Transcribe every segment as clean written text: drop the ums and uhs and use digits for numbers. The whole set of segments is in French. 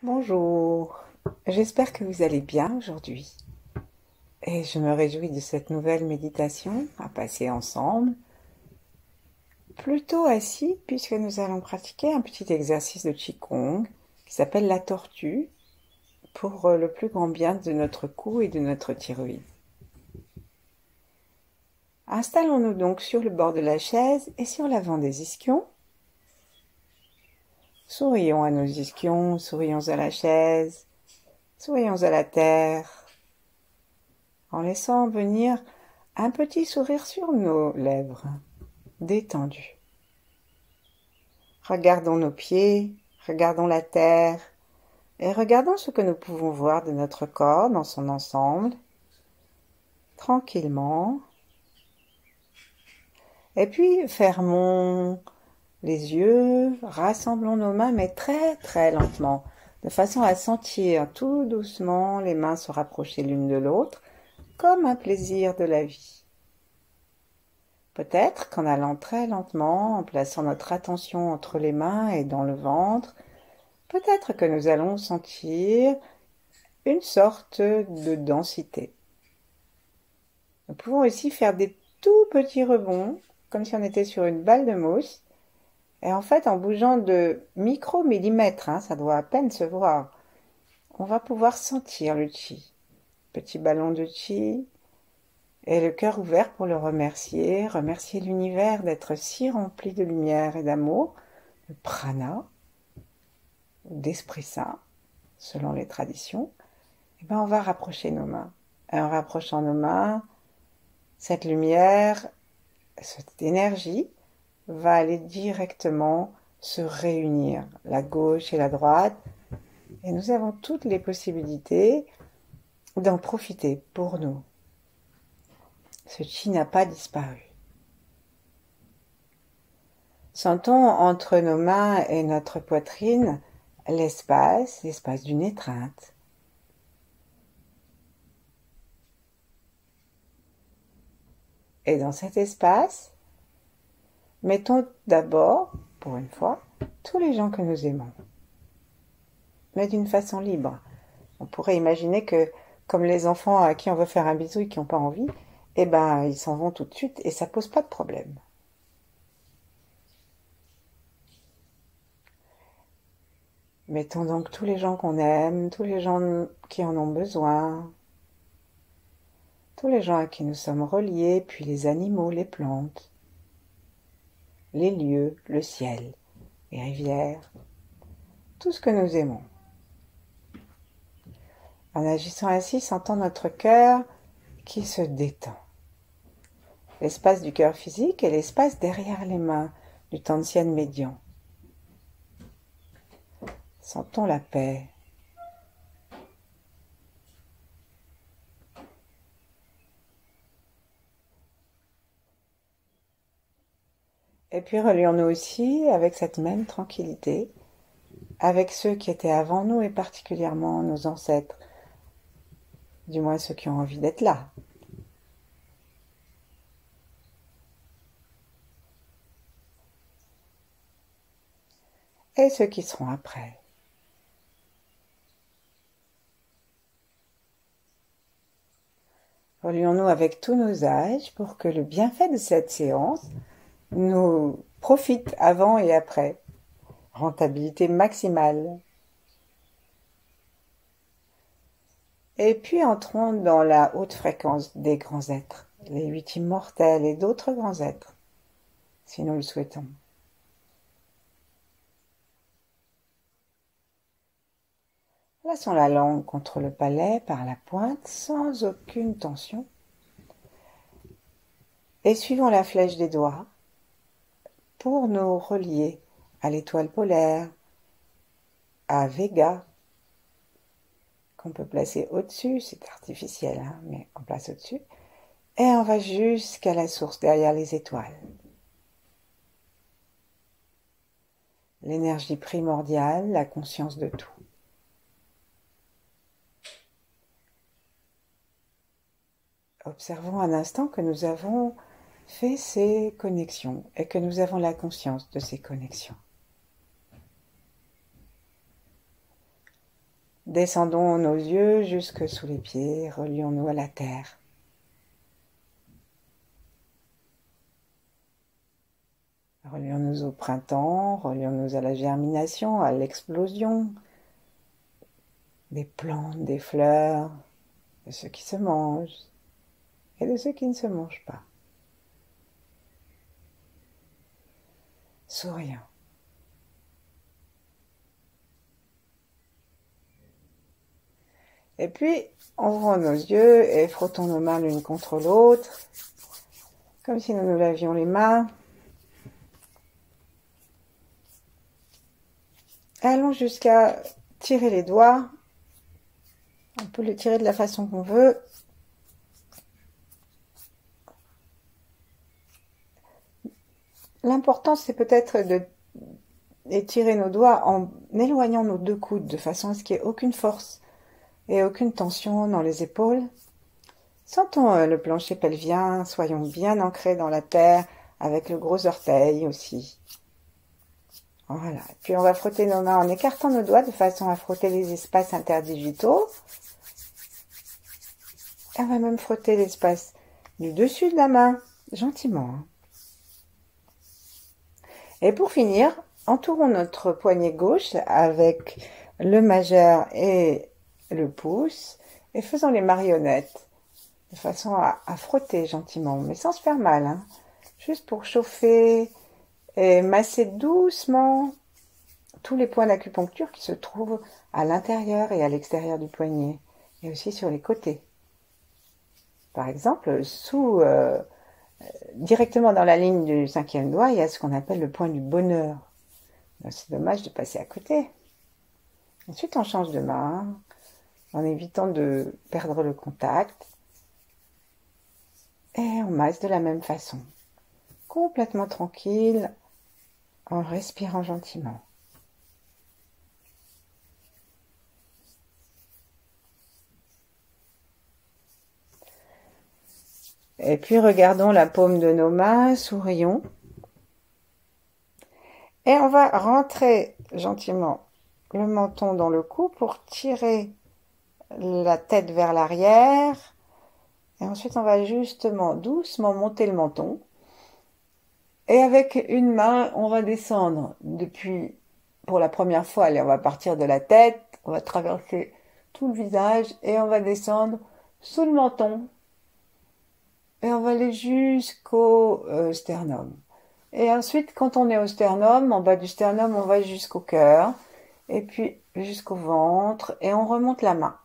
Bonjour, j'espère que vous allez bien aujourd'hui et je me réjouis de cette nouvelle méditation à passer ensemble, plutôt assis puisque nous allons pratiquer un petit exercice de Qigong qui s'appelle la tortue pour le plus grand bien de notre cou et de notre thyroïde. Installons-nous donc sur le bord de la chaise et sur l'avant des ischions. Sourions à nos ischions, sourions à la chaise, sourions à la terre, en laissant venir un petit sourire sur nos lèvres, détendues. Regardons nos pieds, regardons la terre et regardons ce que nous pouvons voir de notre corps dans son ensemble, tranquillement. Et puis fermons les yeux, rassemblons nos mains mais très très lentement, de façon à sentir tout doucement les mains se rapprocher l'une de l'autre, comme un plaisir de la vie. Peut-être qu'en allant très lentement, en plaçant notre attention entre les mains et dans le ventre, peut-être que nous allons sentir une sorte de densité. Nous pouvons aussi faire des tout petits rebonds, comme si on était sur une balle de mousse, et en fait en bougeant de micro-millimètres, ça doit à peine se voir, on va pouvoir sentir le chi. Petit ballon de chi, et le cœur ouvert pour le remercier, remercier l'univers d'être si rempli de lumière et d'amour, de prana, d'esprit saint, selon les traditions. Et ben on va rapprocher nos mains. Et en rapprochant nos mains, cette lumière, cette énergie va aller directement se réunir, la gauche et la droite. Et nous avons toutes les possibilités d'en profiter pour nous. Ce chi n'a pas disparu. Sentons entre nos mains et notre poitrine l'espace d'une étreinte. Et dans cet espace, mettons d'abord, pour une fois, tous les gens que nous aimons, mais d'une façon libre. On pourrait imaginer que, comme les enfants à qui on veut faire un bisou et qui n'ont pas envie, eh ben, ils s'en vont tout de suite et ça pose pas de problème. Mettons donc tous les gens qu'on aime, tous les gens qui en ont besoin, tous les gens à qui nous sommes reliés, puis les animaux, les plantes, les lieux, le ciel, les rivières, tout ce que nous aimons. En agissant ainsi, sentons notre cœur qui se détend. L'espace du cœur physique et l'espace derrière les mains du Tantien médian. Sentons la paix. Et puis relions-nous aussi avec cette même tranquillité, avec ceux qui étaient avant nous et particulièrement nos ancêtres, du moins ceux qui ont envie d'être là. Et ceux qui seront après. Relions-nous avec tous nos âges pour que le bienfait de cette séance nous profite avant et après. Rentabilité maximale. Et puis entrons dans la haute fréquence des grands êtres, les 8 immortels et d'autres grands êtres, si nous le souhaitons. Plaçons la langue contre le palais par la pointe sans aucune tension. Et suivons la flèche des doigts pour nous relier à l'étoile polaire, à Vega, qu'on peut placer au-dessus, c'est artificiel, mais on place au-dessus. Et on va jusqu'à la source, derrière les étoiles. L'énergie primordiale, la conscience de tout. Observons un instant que nous avons fait ces connexions et que nous avons la conscience de ces connexions. Descendons nos yeux jusque sous les pieds, relions-nous à la terre. Relions-nous au printemps, relions-nous à la germination, à l'explosion des plantes, des fleurs, de ceux qui se mangent et de ceux qui ne se mangent pas. Sourions. Et puis, ouvrons nos yeux et frottons nos mains l'une contre l'autre, comme si nous nous lavions les mains. Allons jusqu'à tirer les doigts. On peut les tirer de la façon qu'on veut. L'important, c'est peut-être d'étirer nos doigts en éloignant nos deux coudes, de façon à ce qu'il n'y ait aucune force et aucune tension dans les épaules. Sentons le plancher pelvien, soyons bien ancrés dans la terre, avec le gros orteil aussi. Voilà. Puis on va frotter nos mains en écartant nos doigts de façon à frotter les espaces interdigitaux. Et on va même frotter l'espace du dessus de la main, gentiment. Et pour finir, entourons notre poignet gauche avec le majeur et le pouce et faisons les marionnettes de façon à frotter gentiment, mais sans se faire mal, hein. Juste pour chauffer et masser doucement tous les points d'acupuncture qui se trouvent à l'intérieur et à l'extérieur du poignet, et aussi sur les côtés. Par exemple, directement dans la ligne du 5e doigt, il y a ce qu'on appelle le point du bonheur. C'est dommage de passer à côté. Ensuite, on change de main, en évitant de perdre le contact, et on masse de la même façon, complètement tranquille, en respirant gentiment. Et puis regardons la paume de nos mains, sourions. Et on va rentrer gentiment le menton dans le cou pour tirer la tête vers l'arrière. Et ensuite, on va justement doucement monter le menton. Et avec une main, on va descendre depuis, pour la première fois, allez, on va partir de la tête, on va traverser tout le visage et on va descendre sous le menton. Et on va aller jusqu'au sternum. Et ensuite, quand on est au sternum, en bas du sternum, on va jusqu'au cœur, et puis jusqu'au ventre, et on remonte la main.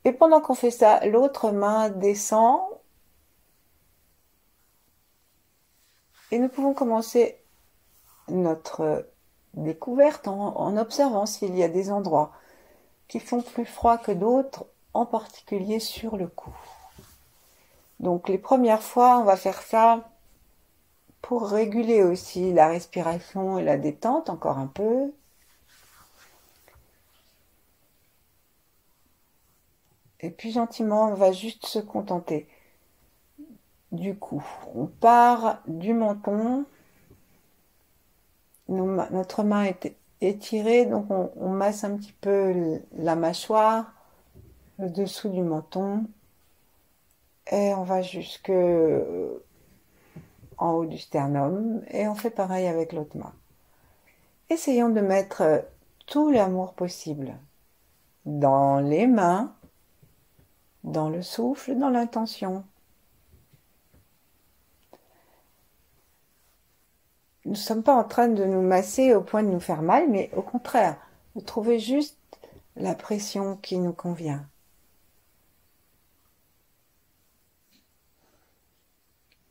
Et pendant qu'on fait ça, l'autre main descend, et nous pouvons commencer notre découverte en observant s'il y a des endroits qui font plus froid que d'autres, en particulier sur le cou. Donc les premières fois, on va faire ça pour réguler aussi la respiration et la détente, encore un peu. Et puis gentiment, on va juste se contenter du cou. On part du menton. Notre main est étirée, donc on masse un petit peu la mâchoire, le dessous du menton. Et on va jusque en haut du sternum. Et on fait pareil avec l'autre main. Essayons de mettre tout l'amour possible dans les mains, dans le souffle, dans l'intention. Nous ne sommes pas en train de nous masser au point de nous faire mal, mais au contraire, de trouver juste la pression qui nous convient.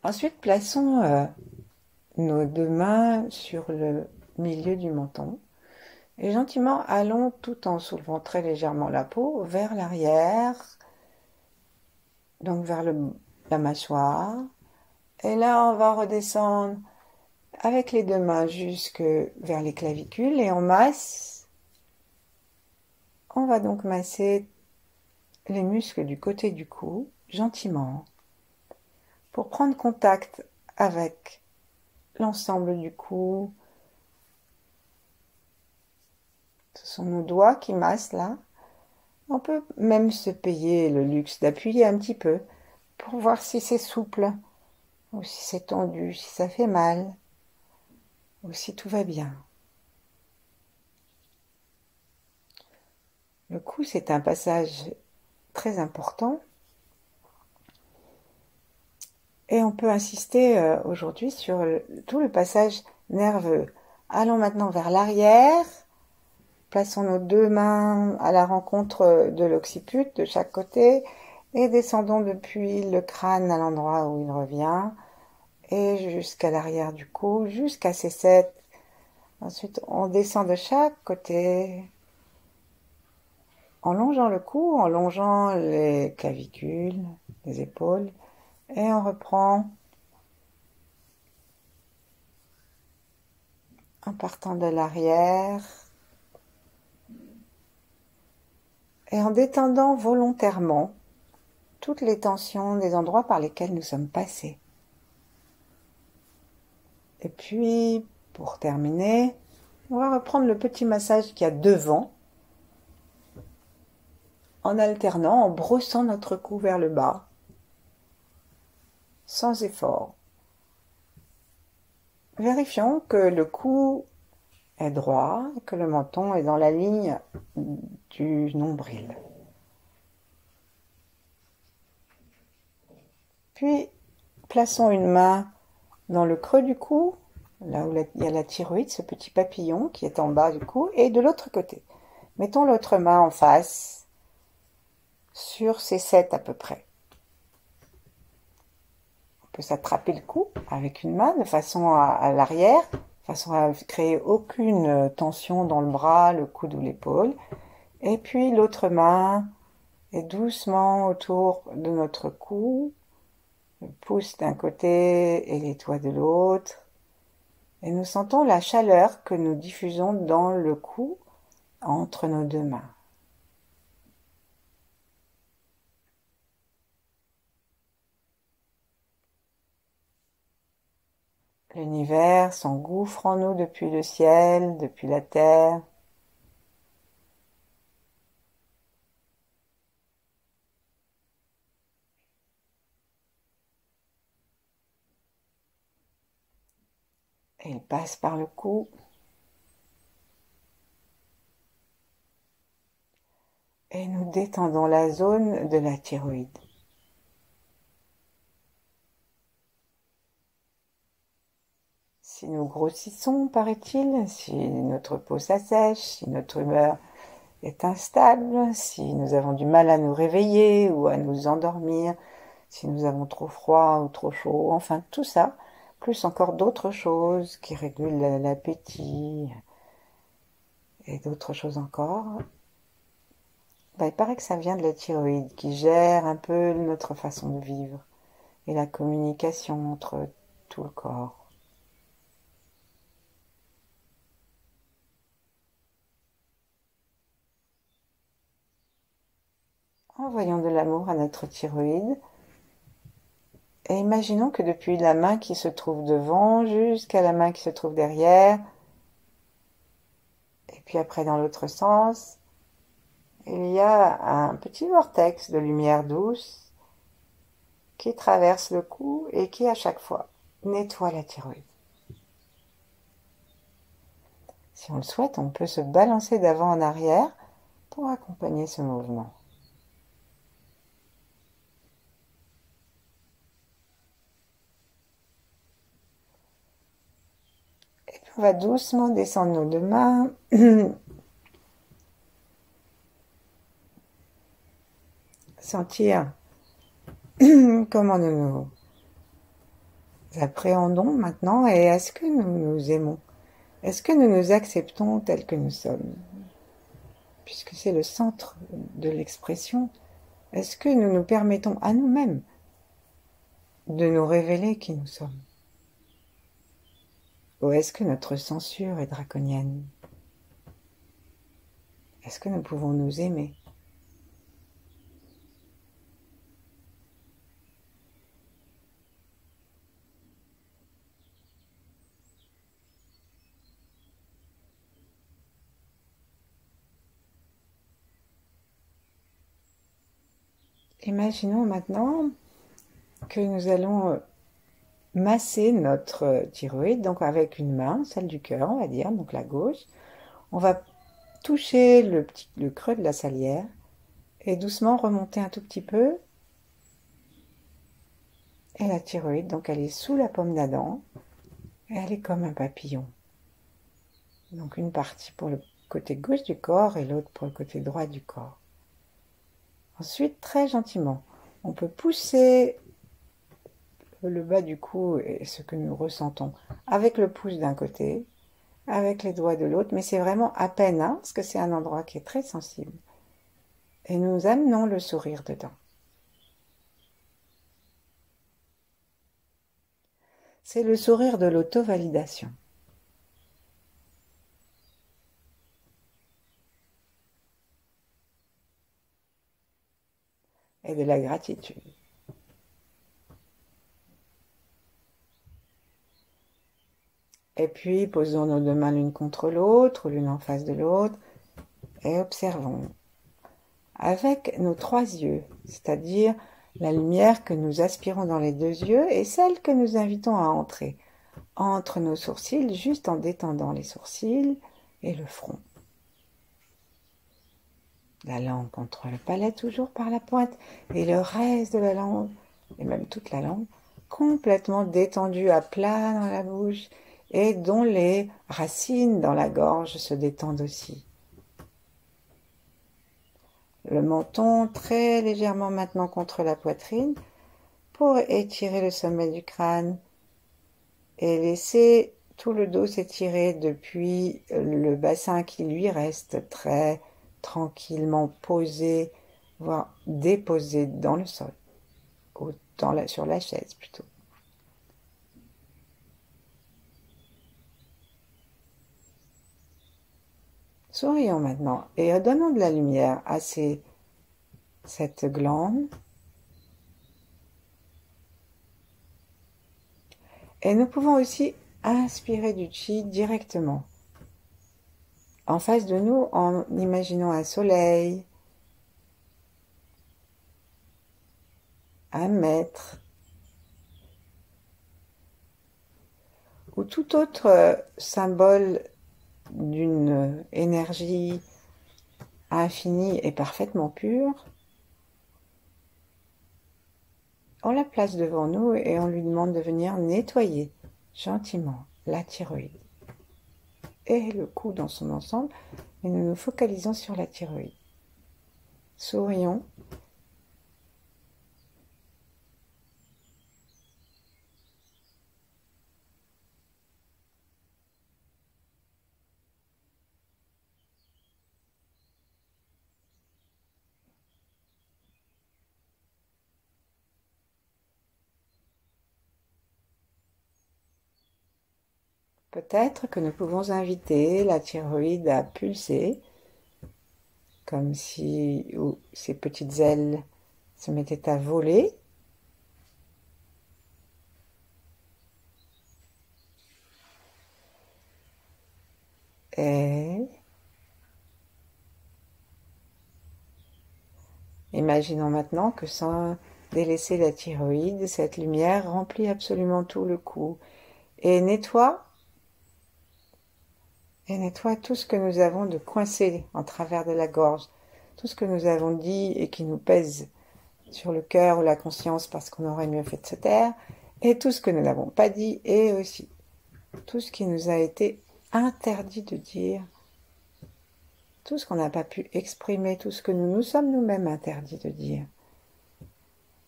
Ensuite, plaçons nos deux mains sur le milieu du menton et gentiment allons, tout en soulevant très légèrement la peau, vers l'arrière, donc vers la mâchoire. Et là, on va redescendre avec les deux mains jusque vers les clavicules et on masse. On va donc masser les muscles du côté du cou, gentiment, pour prendre contact avec l'ensemble du cou, que ce Ce sont nos doigts qui massent là. On peut même se payer le luxe d'appuyer un petit peu pour voir si c'est souple, ou si c'est tendu, si ça fait mal, ou si tout va bien. Le cou, c'est un passage très important et on peut insister aujourd'hui sur tout le passage nerveux. Allons maintenant vers l'arrière. Plaçons nos deux mains à la rencontre de l'occiput de chaque côté et descendons depuis le crâne à l'endroit où il revient et jusqu'à l'arrière du cou, jusqu'à ses 7. Ensuite, on descend de chaque côté en longeant le cou, en longeant les clavicules, les épaules et on reprend en partant de l'arrière et en détendant volontairement toutes les tensions des endroits par lesquels nous sommes passés. Et puis, pour terminer, on va reprendre le petit massage qu'il y a devant, en alternant, en brossant notre cou vers le bas, sans effort. Vérifions que le cou est droit, que le menton est dans la ligne du nombril. Puis, plaçons une main dans le creux du cou, là où il y a la thyroïde, ce petit papillon qui est en bas du cou, et de l'autre côté. Mettons l'autre main en face, sur ces 7 à peu près. On peut s'attraper le cou avec une main de façon à l'arrière, de façon à créer aucune tension dans le bras, le coude ou l'épaule. Et puis l'autre main est doucement autour de notre cou, le pouce d'un côté et les doigts de l'autre. Et nous sentons la chaleur que nous diffusons dans le cou entre nos deux mains. L'univers s'engouffre en nous depuis le ciel, depuis la terre. Et il passe par le cou. Et nous détendons la zone de la thyroïde. Si nous grossissons, paraît-il, si notre peau s'assèche, si notre humeur est instable, si nous avons du mal à nous réveiller ou à nous endormir, si nous avons trop froid ou trop chaud, enfin tout ça, plus encore d'autres choses qui régulent l'appétit et d'autres choses encore, il paraît que ça vient de la thyroïde qui gère un peu notre façon de vivre et la communication entre tout le corps. Envoyons de l'amour à notre thyroïde et imaginons que depuis la main qui se trouve devant jusqu'à la main qui se trouve derrière, et puis après dans l'autre sens, il y a un petit vortex de lumière douce qui traverse le cou et qui à chaque fois nettoie la thyroïde. Si on le souhaite, on peut se balancer d'avant en arrière pour accompagner ce mouvement. Et puis on va doucement descendre nos deux mains. Sentir comment nous nous appréhendons maintenant et est-ce que nous nous aimons? Est-ce que nous nous acceptons tels que nous sommes? Puisque c'est le centre de l'expression, est-ce que nous nous permettons à nous-mêmes de nous révéler qui nous sommes? Ou est-ce que notre censure est draconienne? Est-ce que nous pouvons nous aimer? Imaginons maintenant que nous allons masser notre thyroïde, donc avec une main, celle du cœur, on va dire, donc la gauche. On va toucher le creux de la salière et doucement remonter un tout petit peu. Et la thyroïde, donc elle est sous la paume d'Adam et elle est comme un papillon. Donc une partie pour le côté gauche du corps et l'autre pour le côté droit du corps. Ensuite, très gentiment, on peut pousser le bas du cou et ce que nous ressentons avec le pouce d'un côté, avec les doigts de l'autre, mais c'est vraiment à peine, hein, parce que c'est un endroit qui est très sensible. Et nous amenons le sourire dedans. C'est le sourire de l'auto-validation. Et de la gratitude. Et puis, posons nos deux mains l'une contre l'autre, ou l'une en face de l'autre, et observons. Avec nos trois yeux, c'est-à-dire la lumière que nous aspirons dans les deux yeux et celle que nous invitons à entrer entre nos sourcils, juste en détendant les sourcils et le front. La langue contre le palais, toujours par la pointe, et le reste de la langue, et même toute la langue, complètement détendue à plat dans la bouche, et dont les racines dans la gorge se détendent aussi. Le menton très légèrement maintenant contre la poitrine pour étirer le sommet du crâne et laisser tout le dos s'étirer depuis le bassin qui lui reste très tranquillement posé, voire déposé dans le sol, ou sur la chaise plutôt. Sourions maintenant et donnons de la lumière à cette glande. Et nous pouvons aussi inspirer du chi directement. En face de nous, en imaginant un soleil, un maître, ou tout autre symbole d'une énergie infinie et parfaitement pure, on la place devant nous et on lui demande de venir nettoyer gentiment la thyroïde et le cou dans son ensemble, et nous nous focalisons sur la thyroïde. Sourions. Peut-être que nous pouvons inviter la thyroïde à pulser, comme si ses petites ailes se mettaient à voler. Et imaginons maintenant que sans délaisser la thyroïde, cette lumière remplit absolument tout le cou et nettoie tout ce que nous avons de coincé en travers de la gorge, tout ce que nous avons dit et qui nous pèse sur le cœur ou la conscience parce qu'on aurait mieux fait de se taire, et tout ce que nous n'avons pas dit, et aussi tout ce qui nous a été interdit de dire, tout ce qu'on n'a pas pu exprimer, tout ce que nous nous sommes nous-mêmes interdits de dire.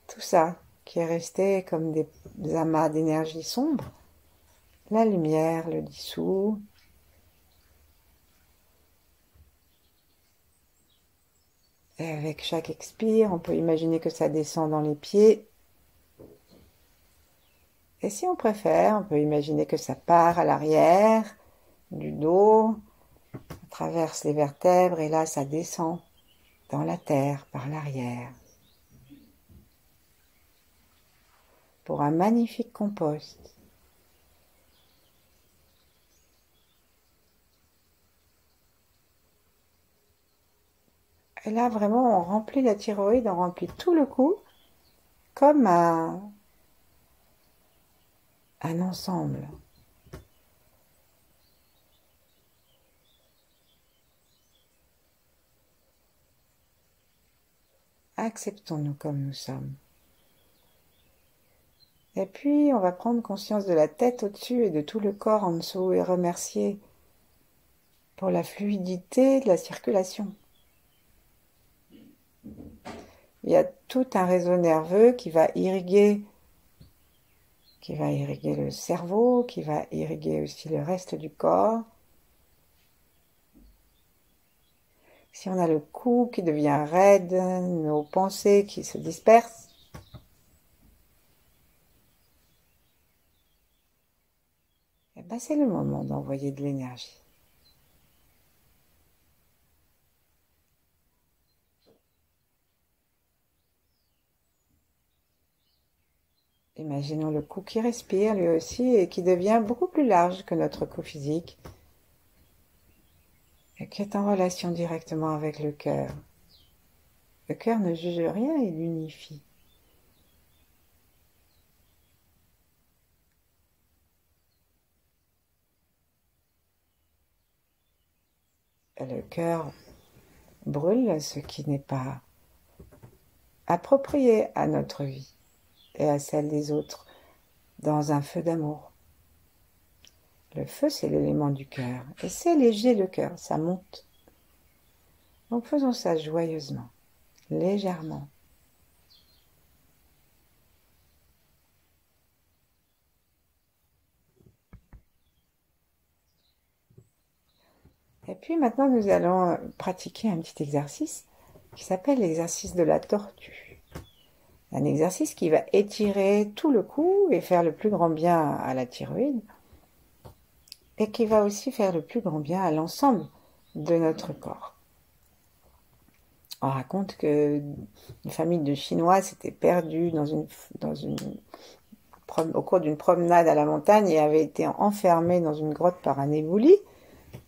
Tout ça qui est resté comme des amas d'énergie sombre, la lumière le dissout. Et avec chaque expire, on peut imaginer que ça descend dans les pieds. Et si on préfère, on peut imaginer que ça part à l'arrière du dos, traverse les vertèbres et là ça descend dans la terre par l'arrière pour un magnifique compost. Et là, vraiment, on remplit la thyroïde, on remplit tout le cou comme un ensemble. Acceptons-nous comme nous sommes. Et puis, on va prendre conscience de la tête au-dessus et de tout le corps en dessous et remercier pour la fluidité de la circulation. Il y a tout un réseau nerveux qui va irriguer le cerveau, qui va irriguer aussi le reste du corps. Si on a le cou qui devient raide, nos pensées qui se dispersent, eh ben c'est le moment d'envoyer de l'énergie. Imaginons le cou qui respire lui aussi et qui devient beaucoup plus large que notre cou physique et qui est en relation directement avec le cœur. Le cœur ne juge rien, il unifie. Et le cœur brûle ce qui n'est pas approprié à notre vie et à celle des autres dans un feu d'amour. Le feu, c'est l'élément du cœur. Et c'est léger le cœur, ça monte. Donc faisons ça joyeusement, légèrement. Et puis maintenant, nous allons pratiquer un petit exercice qui s'appelle l'exercice de la tortue. Un exercice qui va étirer tout le cou et faire le plus grand bien à la thyroïde et qui va aussi faire le plus grand bien à l'ensemble de notre corps. On raconte que une famille de Chinois s'était perdue au cours d'une promenade à la montagne et avait été enfermée dans une grotte par un éboulis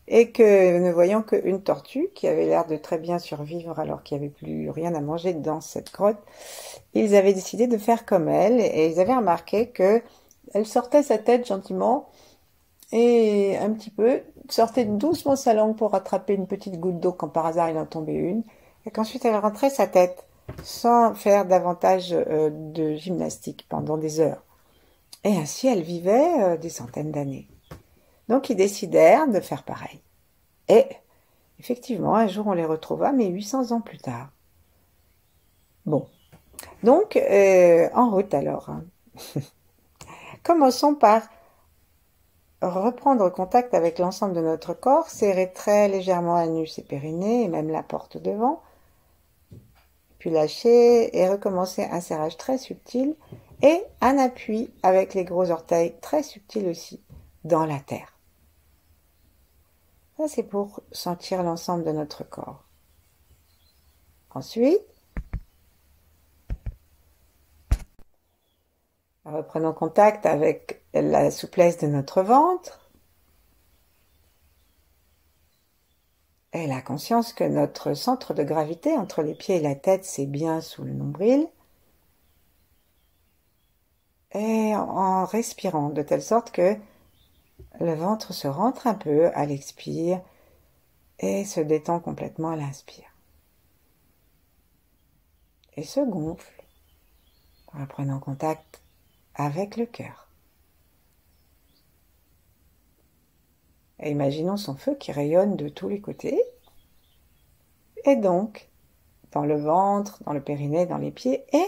et que ne voyant qu'une tortue qui avait l'air de très bien survivre alors qu'il n'y avait plus rien à manger dans cette grotte, ils avaient décidé de faire comme elle et ils avaient remarqué que elle sortait sa tête gentiment et un petit peu sortait doucement sa langue pour rattraper une petite goutte d'eau quand par hasard il en tombait une et qu'ensuite elle rentrait sa tête sans faire davantage de gymnastique pendant des heures. Et ainsi elle vivait des centaines d'années. Donc ils décidèrent de faire pareil. Et effectivement, un jour on les retrouva, mais 800 ans plus tard. Bon, donc en route alors. Commençons par reprendre contact avec l'ensemble de notre corps, serrer très légèrement anus et périnée, et même la porte devant, puis lâcher et recommencer un serrage très subtil et un appui avec les gros orteils très subtil aussi dans la terre. Ça, c'est pour sentir l'ensemble de notre corps. Ensuite, reprenons contact avec la souplesse de notre ventre et la conscience que notre centre de gravité entre les pieds et la tête, c'est bien sous le nombril. Et en respirant de telle sorte que le ventre se rentre un peu à l'expire et se détend complètement à l'inspire. Et se gonfle en reprenant contact avec le cœur. Et imaginons son feu qui rayonne de tous les côtés. Et donc, dans le ventre, dans le périnée, dans les pieds et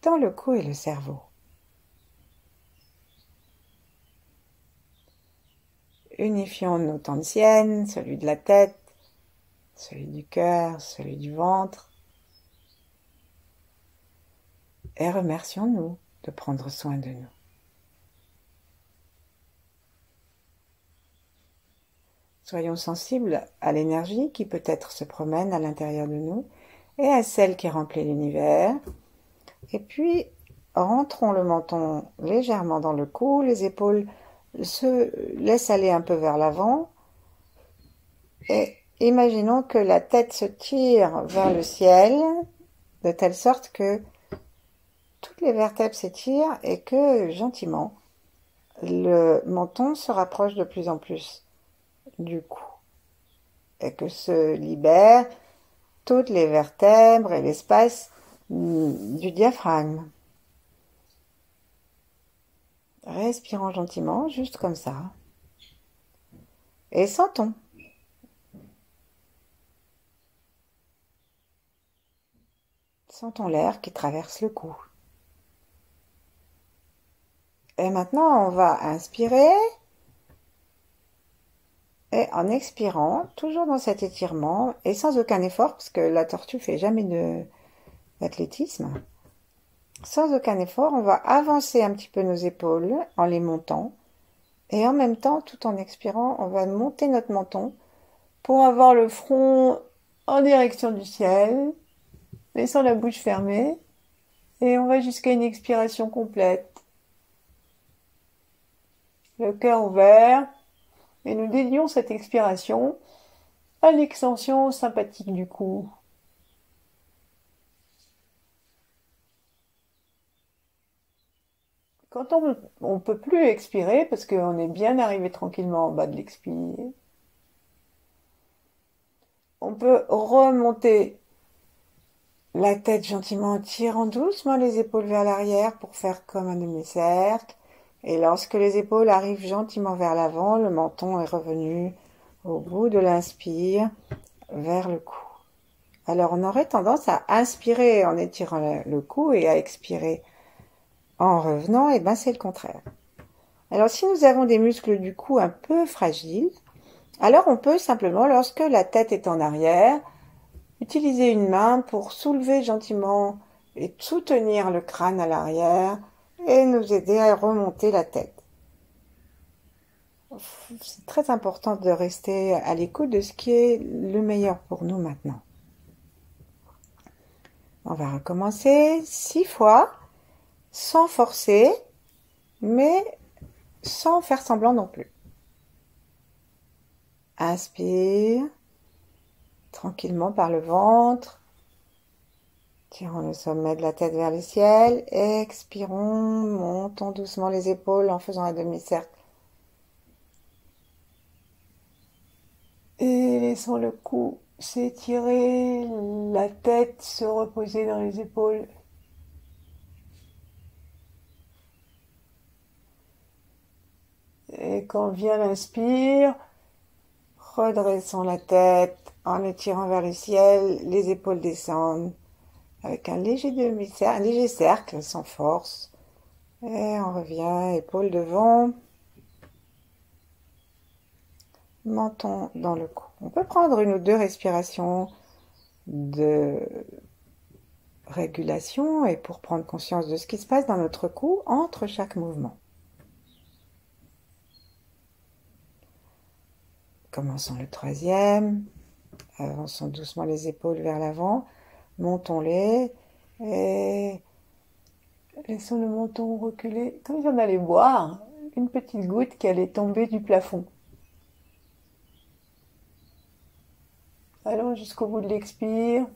dans le cou et le cerveau. Unifions nos tantièmes, celui de la tête, celui du cœur, celui du ventre. Et remercions-nous de prendre soin de nous. Soyons sensibles à l'énergie qui peut-être se promène à l'intérieur de nous et à celle qui remplit l'univers. Et puis, rentrons le menton légèrement dans le cou, les épaules se laissent aller un peu vers l'avant et imaginons que la tête se tire vers le ciel, de telle sorte que toutes les vertèbres s'étirent et que, gentiment, le menton se rapproche de plus en plus du cou et que se libèrent toutes les vertèbres et l'espace du diaphragme. Respirons gentiment, juste comme ça. Et sentons. Sentons l'air qui traverse le cou. Et maintenant, on va inspirer. Et en expirant, toujours dans cet étirement, et sans aucun effort, parce que la tortue fait jamais d'athlétisme, sans aucun effort, on va avancer un petit peu nos épaules en les montant, et en même temps, tout en expirant, on va monter notre menton pour avoir le front en direction du ciel, laissant la bouche fermée, et on va jusqu'à une expiration complète. Le cœur ouvert, et nous dédions cette expiration à l'extension sympathique du cou. Quand on peut plus expirer, parce qu'on est bien arrivé tranquillement en bas de l'expire, on peut remonter la tête gentiment en tirant doucement les épaules vers l'arrière pour faire comme un demi-cercle. Et lorsque les épaules arrivent gentiment vers l'avant, le menton est revenu au bout de l'inspire vers le cou. Alors on aurait tendance à inspirer en étirant le cou et à expirer en revenant, et ben c'est le contraire. Alors si nous avons des muscles du cou un peu fragiles, alors on peut simplement, lorsque la tête est en arrière, utiliser une main pour soulever gentiment et soutenir le crâne à l'arrière et nous aider à remonter la tête. C'est très important de rester à l'écoute de ce qui est le meilleur pour nous maintenant. On va recommencer 6 fois, sans forcer, mais sans faire semblant non plus. Inspire, tranquillement par le ventre, tirons le sommet de la tête vers le ciel, expirons, montons doucement les épaules en faisant un demi-cercle. Et laissons le cou s'étirer, la tête se reposer dans les épaules. Et quand vient l'inspire, redressons la tête en étirant vers le ciel, les épaules descendent avec un léger cercle sans force. Et on revient, épaules devant, menton dans le cou. On peut prendre une ou deux respirations de régulation et pour prendre conscience de ce qui se passe dans notre cou entre chaque mouvement. Commençons le troisième. Avançons doucement les épaules vers l'avant. Montons-les et laissons le menton reculer comme si on allait boire une petite goutte qui allait tomber du plafond. Allons jusqu'au bout de l'expire.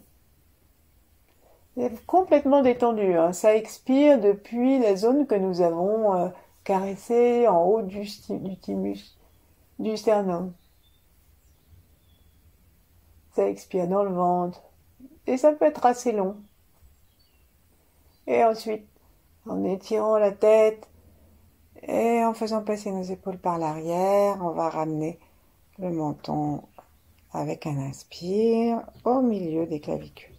Complètement détendu, hein. Ça expire depuis la zone que nous avons caressée en haut du thymus, du sternum. Ça expire dans le ventre. Et ça peut être assez long. Et ensuite, en étirant la tête et en faisant passer nos épaules par l'arrière, on va ramener le menton avec un inspire au milieu des clavicules.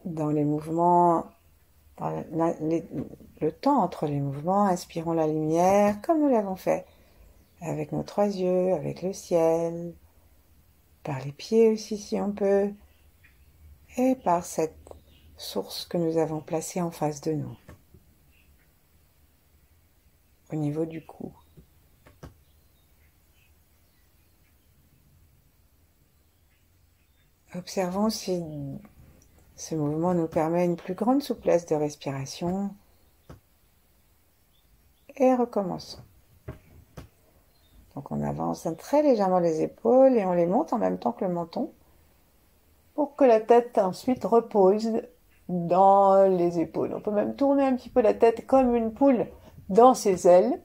Dans les mouvements, le temps entre les mouvements, inspirons la lumière comme nous l'avons fait, avec nos 3 yeux, avec le ciel, par les pieds aussi si on peut, et par cette source que nous avons placée en face de nous, au niveau du cou. Observons si ce mouvement nous permet une plus grande souplesse de respiration et recommençons. Donc on avance très légèrement les épaules et on les monte en même temps que le menton pour que la tête ensuite repose dans les épaules. On peut même tourner un petit peu la tête comme une poule dans ses ailes.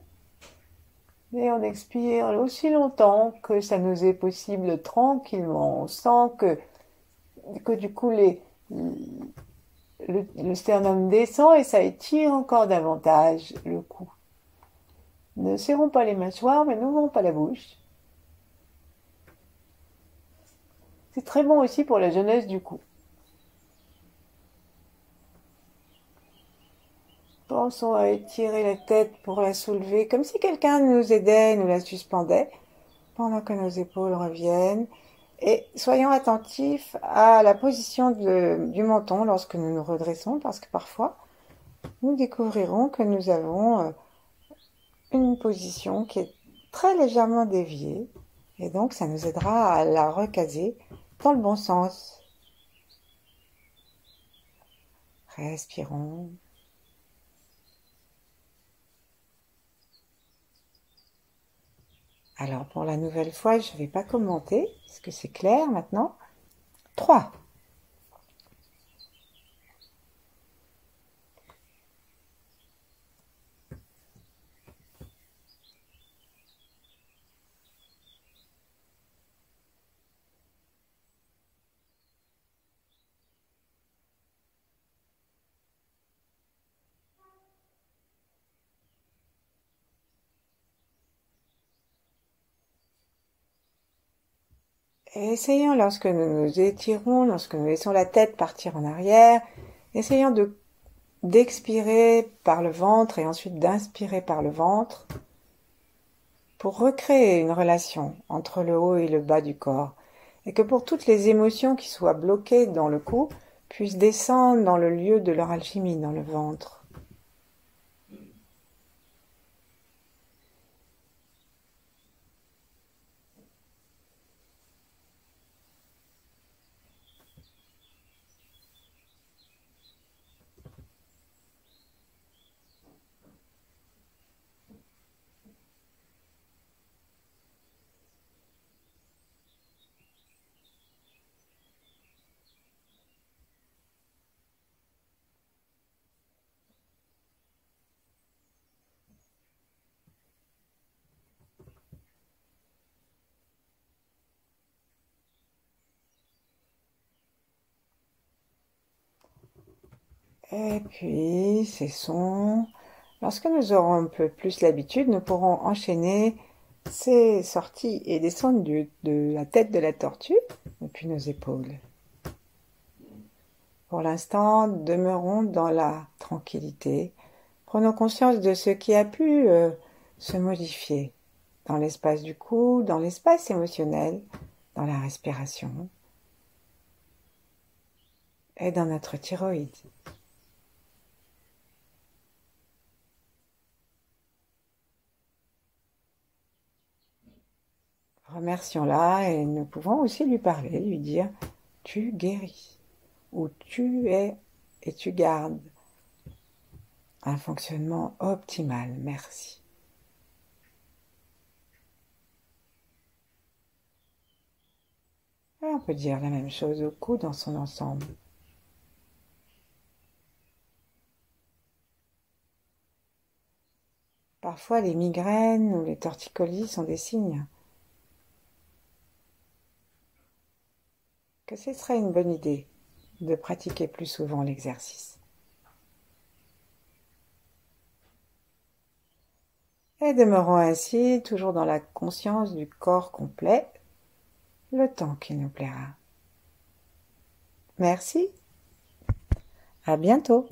Et on expire aussi longtemps que ça nous est possible tranquillement. On sent que du coup le sternum descend et ça étire encore davantage le cou. Ne serrons pas les mâchoires, mais n'ouvrons pas la bouche. C'est très bon aussi pour la jeunesse du cou. Pensons à étirer la tête pour la soulever, comme si quelqu'un nous aidait, nous la suspendait, pendant que nos épaules reviennent. Et soyons attentifs à la position du menton lorsque nous nous redressons, parce que parfois, nous découvrirons que nous avons une position qui est très légèrement déviée, et donc ça nous aidera à la recaser dans le bon sens. Respirons. Alors pour la nouvelle fois, je ne vais pas commenter, parce que c'est clair maintenant. 3. Essayons, lorsque nous nous étirons, lorsque nous laissons la tête partir en arrière, essayons d'expirer par le ventre et ensuite d'inspirer par le ventre pour recréer une relation entre le haut et le bas du corps, et que pour toutes les émotions qui soient bloquées dans le cou puissent descendre dans le lieu de leur alchimie, dans le ventre. Et puis, cessons. Lorsque nous aurons un peu plus l'habitude, nous pourrons enchaîner ces sorties et descendre de la tête de la tortue, et puis nos épaules. Pour l'instant, demeurons dans la tranquillité. Prenons conscience de ce qui a pu se modifier dans l'espace du cou, dans l'espace émotionnel, dans la respiration et dans notre thyroïde. Remercions-la et nous pouvons aussi lui parler, lui dire « tu guéris » ou « tu es et tu gardes un fonctionnement optimal, merci ». Et on peut dire la même chose au cou dans son ensemble. Parfois, les migraines ou les torticolis sont des signes que ce serait une bonne idée de pratiquer plus souvent l'exercice. Et demeurons ainsi, toujours dans la conscience du corps complet, le temps qui nous plaira. Merci, à bientôt.